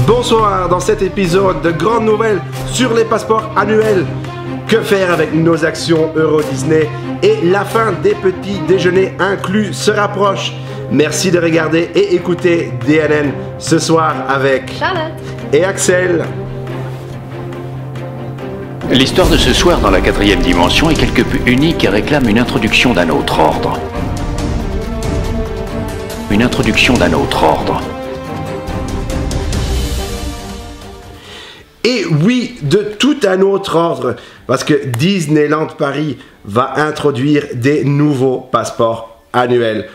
Bonsoir, dans cet épisode de grandes nouvelles sur les passeports annuels. Que faire avec nos actions Euro Disney et la fin des petits déjeuners inclus se rapproche. Merci de regarder et écouter DNN ce soir avec Charlotte et Axel. L'histoire de ce soir dans la 4e dimension est quelque peu unique et réclame une introduction d'un autre ordre. Une introduction d'un autre ordre. Et oui, de tout un autre ordre, parce que Disneyland Paris va introduire des nouveaux passeports annuels.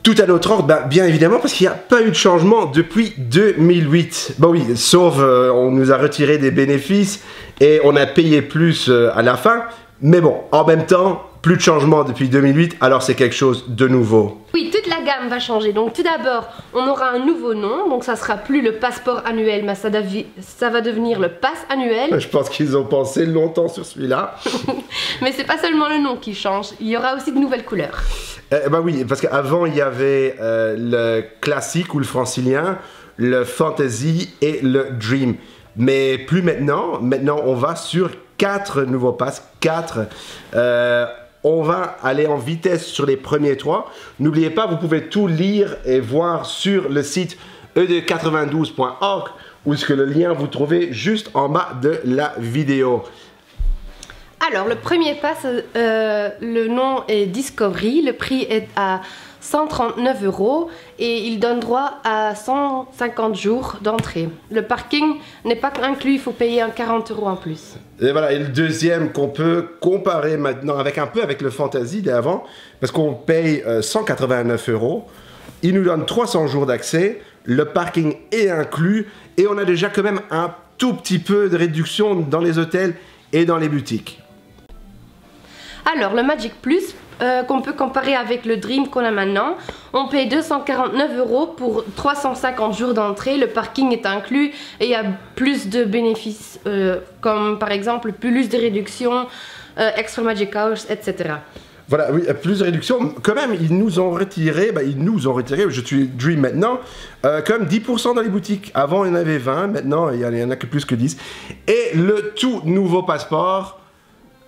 Tout un autre ordre, bien évidemment, parce qu'il n'y a pas eu de changement depuis 2008. Bon oui, sauf on nous a retiré des bénéfices et on a payé plus à la fin. Mais bon, en même temps, plus de changement depuis 2008, alors c'est quelque chose de nouveau. Oui, toute la gamme va changer. Donc tout d'abord, on aura un nouveau nom. Donc ça sera plus le passeport annuel, mais ça va devenir le pass annuel. Je pense qu'ils ont pensé longtemps sur celui-là. Mais c'est pas seulement le nom qui change, il y aura aussi de nouvelles couleurs. Bah oui, parce qu'avant il y avait le classique ou le francilien, le fantasy et le dream. Mais plus maintenant, on va sur 4 nouveaux passes, 4. On va aller en vitesse sur les premiers 3. N'oubliez pas, vous pouvez tout lire et voir sur le site ed92.org où est-ce que le lien vous trouvez juste en bas de la vidéo. Alors, le premier pass, le nom est Discovery. Le prix est à 139 € et il donne droit à 150 jours d'entrée. Le parking n'est pas inclus, il faut payer 40 € en plus. Et voilà, et le deuxième qu'on peut comparer maintenant avec le fantasy d'avant, parce qu'on paye 189 €, il nous donne 300 jours d'accès, le parking est inclus et on a déjà quand même un tout petit peu de réduction dans les hôtels et dans les boutiques. Alors, le Magic Plus, qu'on peut comparer avec le Dream qu'on a maintenant, on paye 249 € pour 350 jours d'entrée, le parking est inclus et il y a plus de bénéfices, comme par exemple plus de réductions, extra Magic Hours, etc. Voilà, oui, plus de réduction. Quand même, ils nous ont retiré, je suis Dream maintenant, quand même 10% dans les boutiques. Avant, il y en avait 20, maintenant, il y en a que plus que 10. Et le tout nouveau passeport,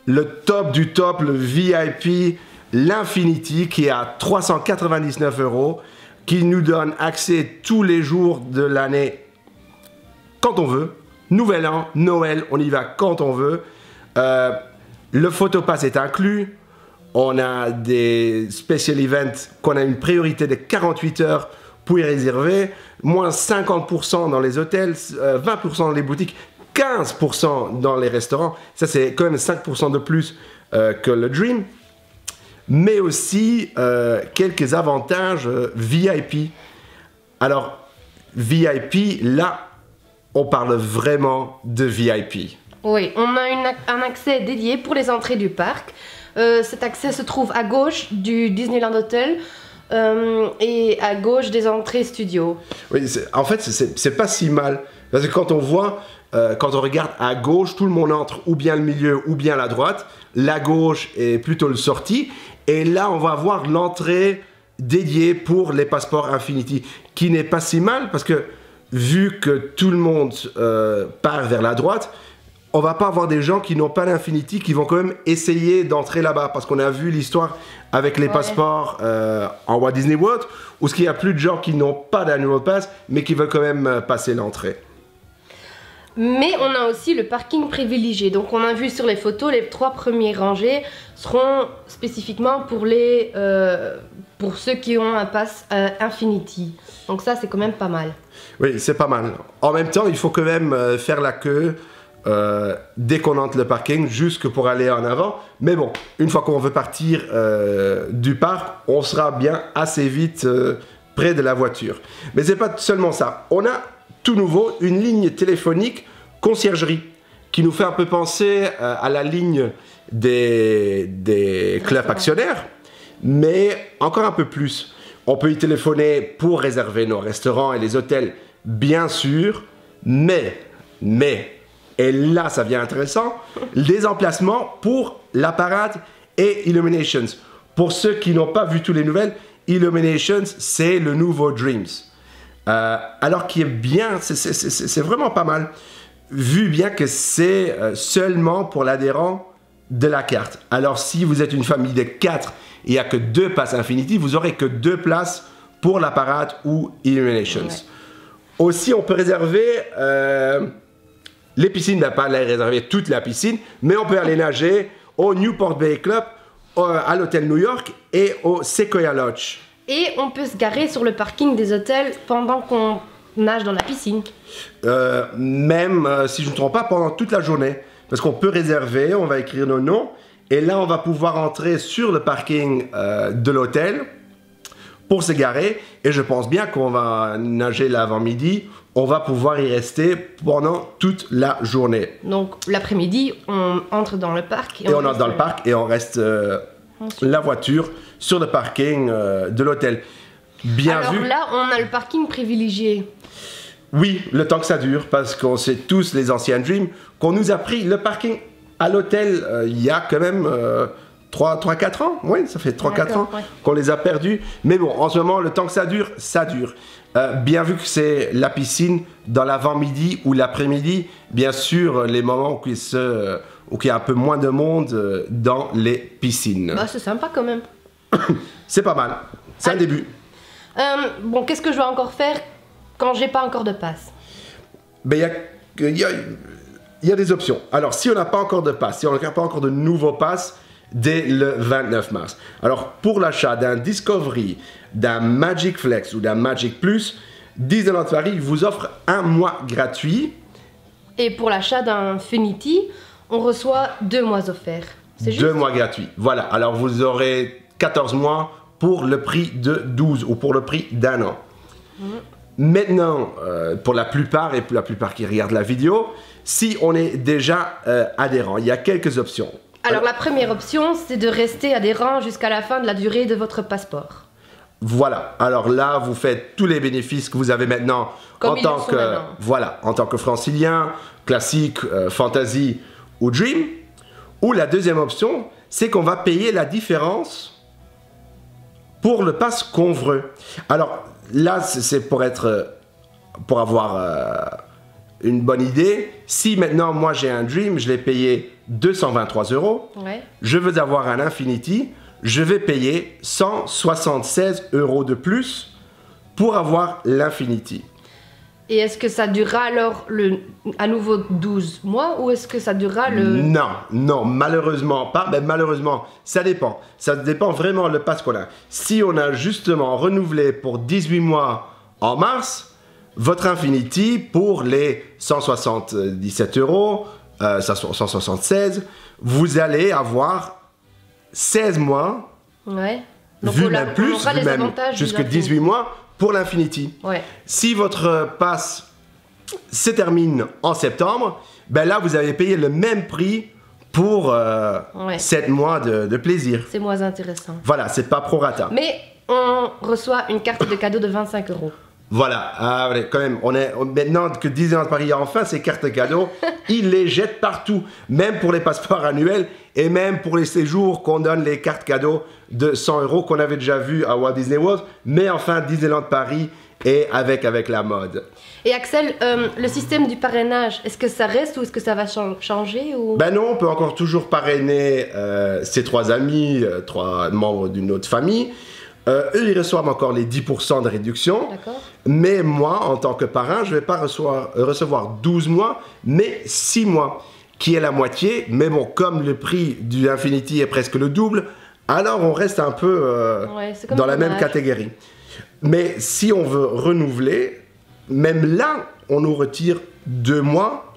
le top du top, le VIP, l'Infinity, qui est à 399 €, qui nous donne accès tous les jours de l'année, quand on veut. Nouvel an, Noël, on y va quand on veut. Le photopass est inclus. On a des special events qu'on a une priorité de 48 heures pour y réserver. Moins 50% dans les hôtels, 20% dans les boutiques, 15% dans les restaurants. Ça, c'est quand même 5% de plus que le Dream. Mais aussi quelques avantages VIP. Alors, VIP, là, on parle vraiment de VIP. Oui, on a un accès dédié pour les entrées du parc. Cet accès se trouve à gauche du Disneyland Hotel et à gauche des entrées studio. Oui, en fait, c'est pas si mal. Parce que quand on voit, quand on regarde à gauche, tout le monde entre ou bien le milieu ou bien la droite. La gauche est plutôt le sortie. Et là, on va voir l'entrée dédiée pour les passeports Infinity, qui n'est pas si mal parce que vu que tout le monde part vers la droite, on va pas avoir des gens qui n'ont pas l'Infinity qui vont quand même essayer d'entrer là-bas parce qu'on a vu l'histoire avec les passeports en Walt Disney World où il y a plus de gens qui n'ont pas d'annual pass mais qui veulent quand même passer l'entrée. Mais on a aussi le parking privilégié. Donc on a vu sur les photos, les 3 premières rangées seront spécifiquement pour ceux qui ont un pass Infinity. Donc ça, c'est quand même pas mal. Oui, c'est pas mal. En même temps, il faut quand même faire la queue dès qu'on entre le parking, juste pour aller en avant. Mais bon, une fois qu'on veut partir du parc, on sera bien assez vite près de la voiture. Mais c'est pas seulement ça. On a tout nouveau une ligne téléphonique conciergerie qui nous fait un peu penser à la ligne des clubs actionnaires, mais encore un peu plus. On peut y téléphoner pour réserver nos restaurants et les hôtels, bien sûr, mais, et là ça devient intéressant, des emplacements pour la parade et Illuminations. Pour ceux qui n'ont pas vu toutes les nouvelles, Illuminations, c'est le nouveau Dreams. Alors qui est bien, c'est vraiment pas mal, vu bien que c'est seulement pour l'adhérent de la carte. Alors si vous êtes une famille de 4 et il n'y a que 2 passes Infinity, vous aurez que 2 places pour la parade ou Illuminations. Ouais. Aussi, on peut réserver les piscines, pas les réserver toute la piscine, mais on peut aller nager au Newport Bay Club, à l'hôtel New York et au Sequoia Lodge. Et on peut se garer sur le parking des hôtels pendant qu'on nage dans la piscine. Même, si je ne me trompe pas, pendant toute la journée. Parce qu'on peut réserver, on va écrire nos noms. Et là, on va pouvoir entrer sur le parking de l'hôtel pour se garer. Et je pense bien qu'on va nager l'avant-midi. On va pouvoir y rester pendant toute la journée. Donc, l'après-midi, on entre dans le parc. Et on entre dans le parc et on reste la voiture sur le parking de l'hôtel. Bien Alors vu. Là, on a le parking privilégié. Oui, le temps que ça dure, parce qu'on sait tous, les anciens Dream, qu'on nous a pris le parking à l'hôtel il y a quand même 3-4 ans. Oui, ça fait 3-4 ans qu'on les a perdus. Mais bon, en ce moment, le temps que ça dure, ça dure. Bien vu que c'est la piscine dans l'avant-midi ou l'après-midi, bien sûr, les moments où il y a un peu moins de monde dans les piscines. Bah, c'est sympa quand même. C'est pas mal. C'est un début. Bon, qu'est-ce que je dois encore faire quand j'ai pas encore de passe? Ben, il y a des options. Alors, si on n'a pas encore de passe, si on n'a pas encore de nouveaux passes, dès le 29 mars. Alors, pour l'achat d'un Discovery, d'un Magic Flex ou d'un Magic Plus, Disneyland Paris vous offre 1 mois gratuit. Et pour l'achat d'un Infinity, on reçoit 2 mois offerts. C'est juste 2 mois gratuits. Voilà. Alors, vous aurez 14 mois pour le prix de 12 ou pour le prix d'1 an. Maintenant, pour la plupart, et pour la plupart qui regardent la vidéo, si on est déjà adhérent, il y a quelques options. Alors, la première option, c'est de rester adhérent jusqu'à la fin de la durée de votre passeport. Voilà. Alors là, vous faites tous les bénéfices que vous avez maintenant en tant que francilien, classique, fantasy ou dream. Ou la deuxième option, c'est qu'on va payer la différence pour le pass qu'on veut. Alors là, c'est pour avoir une bonne idée. Si maintenant, moi, j'ai un Dream, je l'ai payé 223 €. Ouais. Je veux avoir un Infinity, je vais payer 176 € de plus pour avoir l'Infinity. Et est-ce que ça durera alors à nouveau 12 mois ou est-ce que ça durera le... Non, malheureusement pas. Mais malheureusement, ça dépend. Ça dépend vraiment le pass qu'on a. Si on a justement renouvelé pour 18 mois en mars, votre Infinity pour les 177 €, 176, vous allez avoir 16 mois, ouais. Donc vu même plus, vu même jusque 18 mois, pour l'Infinity. Ouais. Si votre pass se termine en septembre, ben là, vous avez payé le même prix pour 7 mois de plaisir. C'est moins intéressant. Voilà, c'est pas prorata. Mais on reçoit une carte de cadeau de 25 €. Voilà, quand même, maintenant que Disneyland Paris a enfin ces cartes cadeaux, ils les jettent partout, même pour les passeports annuels et même pour les séjours qu'on donne les cartes cadeaux de 100 € qu'on avait déjà vu à Walt Disney World, mais enfin Disneyland Paris est avec la mode. Et Axel, le système du parrainage, est-ce que ça reste ou est-ce que ça va changer ou... Ben non, on peut encore toujours parrainer ses 3 amis, 3 membres d'une autre famille. Eux, ils reçoivent encore les 10% de réduction. Mais moi, en tant que parrain, je ne vais pas recevoir 12 mois, mais 6 mois, qui est la moitié. Mais bon, comme le prix du Infinity est presque le double, alors on reste un peu dans la même catégorie. Mais si on veut renouveler, même là, on nous retire 2 mois.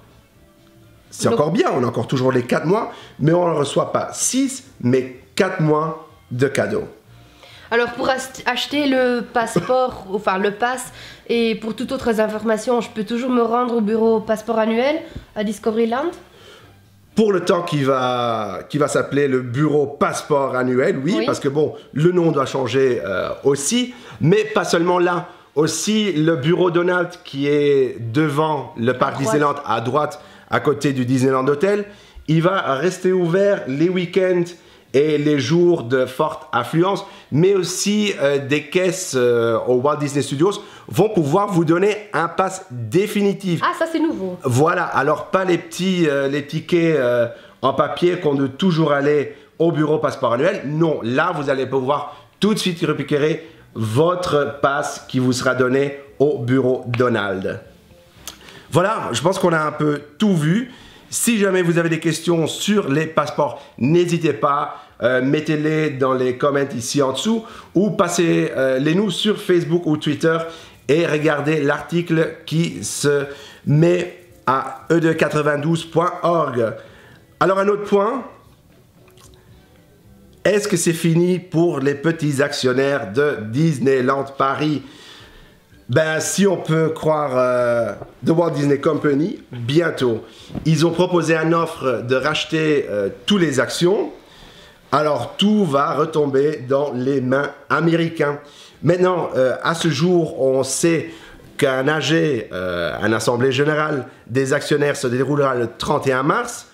C'est encore bien, on a encore toujours les 4 mois, mais on ne reçoit pas 6, mais 4 mois de cadeaux. Alors pour acheter le passeport, enfin le pass, et pour toute autre information, je peux toujours me rendre au bureau passeport annuel à Discoveryland? Pour le temps qui va s'appeler le bureau passeport annuel, oui, parce que bon, le nom doit changer aussi, mais pas seulement là. Aussi le bureau Donald qui est devant le parc Disneyland à droite, à côté du Disneyland Hotel, il va rester ouvert les week-ends et les jours de forte affluence, mais aussi des caisses au Walt Disney Studios vont pouvoir vous donner un pass définitif. Ah, ça c'est nouveau. Voilà, alors pas les tickets en papier qu'on doit toujours aller au bureau passeport annuel. Non, là vous allez pouvoir tout de suite récupérer votre pass qui vous sera donné au bureau Donald. Voilà, je pense qu'on a un peu tout vu. Si jamais vous avez des questions sur les passeports, n'hésitez pas, mettez-les dans les commentaires ici en dessous ou passez-les nous sur Facebook ou Twitter et regardez l'article qui se met à e292.org. Alors un autre point, est-ce que c'est fini pour les petits actionnaires de Disneyland Paris? Ben, si on peut croire The Walt Disney Company, bientôt. Ils ont proposé une offre de racheter tous les actions. Alors, tout va retomber dans les mains américains. Maintenant, à ce jour, on sait qu'un AG, une assemblée générale des actionnaires, se déroulera le 31 mars.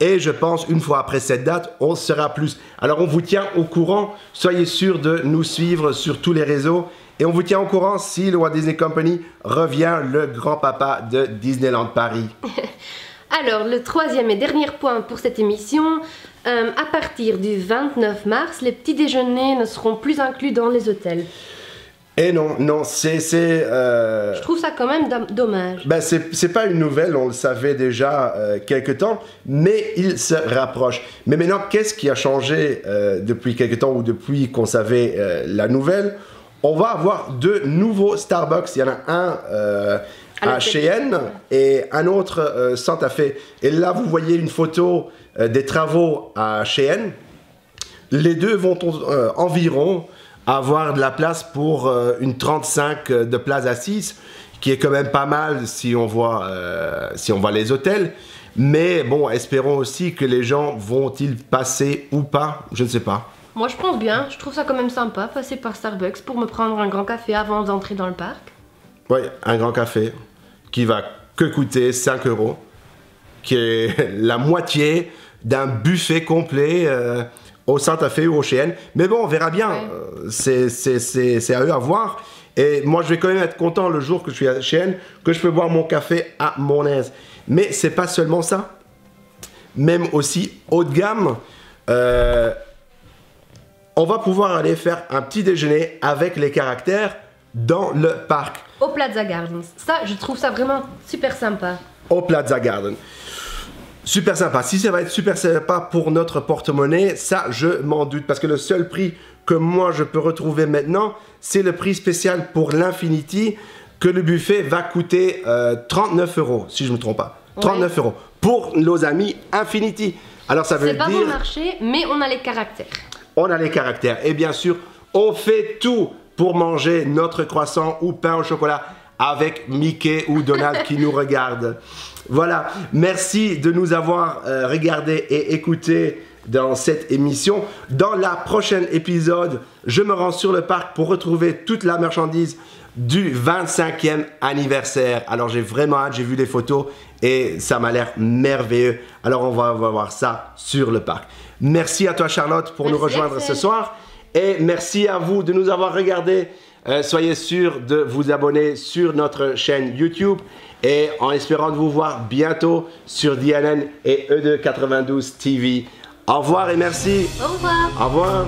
Et je pense, une fois après cette date, on sera plus. Alors, on vous tient au courant. Soyez sûr de nous suivre sur tous les réseaux. Et on vous tient au courant si le Walt Disney Company revient le grand-papa de Disneyland Paris. Alors, le troisième et dernier point pour cette émission, à partir du 29 mars, les petits déjeuners ne seront plus inclus dans les hôtels. Et non, Je trouve ça quand même dommage. Ben, c'est pas une nouvelle, on le savait déjà quelque temps, mais il se rapproche. Mais maintenant, qu'est-ce qui a changé depuis quelque temps ou depuis qu'on savait la nouvelle? On va avoir deux nouveaux Starbucks. Il y en a un à Cheyenne et un autre Santa Fe. Et là, vous voyez une photo des travaux à Cheyenne. Les deux vont environ avoir de la place pour une 35 de places assises, qui est quand même pas mal si on voit les hôtels. Mais bon, espérons aussi que les gens vont-ils passer ou pas, je ne sais pas. Moi je pense bien, je trouve ça quand même sympa, passer par Starbucks pour me prendre un grand café avant d'entrer dans le parc. Oui, un grand café qui va que coûter 5 €, qui est la moitié d'un buffet complet au Santa Fe ou au Cheyenne. Mais bon, on verra bien, ouais. C'est à eux à voir. Et moi je vais quand même être content le jour que je suis à Cheyenne, que je peux boire mon café à mon aise. Mais c'est pas seulement ça, même aussi haut de gamme. On va pouvoir aller faire un petit déjeuner avec les caractères dans le parc. Au Plaza Gardens. Ça, je trouve ça vraiment super sympa. Au Plaza Garden. Super sympa. Si ça va être super sympa pour notre porte-monnaie, ça, je m'en doute. Parce que le seul prix que moi, je peux retrouver maintenant, c'est le prix spécial pour l'Infinity, que le buffet va coûter 39 €, si je ne me trompe pas. 39 € pour nos amis Infinity. Alors, ça veut dire... C'est pas bon marché, mais on a les caractères. On a les caractères. Et bien sûr, on fait tout pour manger notre croissant ou pain au chocolat avec Mickey ou Donald qui nous regarde. Voilà. Merci de nous avoir regardé et écouté dans cette émission. Dans la prochaine épisode, je me rends sur le parc pour retrouver toute la marchandise du 25e anniversaire. Alors j'ai vraiment hâte, j'ai vu les photos et ça m'a l'air merveilleux. Alors on va voir ça sur le parc. Merci à toi Charlotte pour nous rejoindre ce soir et merci à vous de nous avoir regardés. Soyez sûrs de vous abonner sur notre chaîne YouTube et en espérant de vous voir bientôt sur DNN et E292 TV. Au revoir et merci. Au revoir. Au revoir.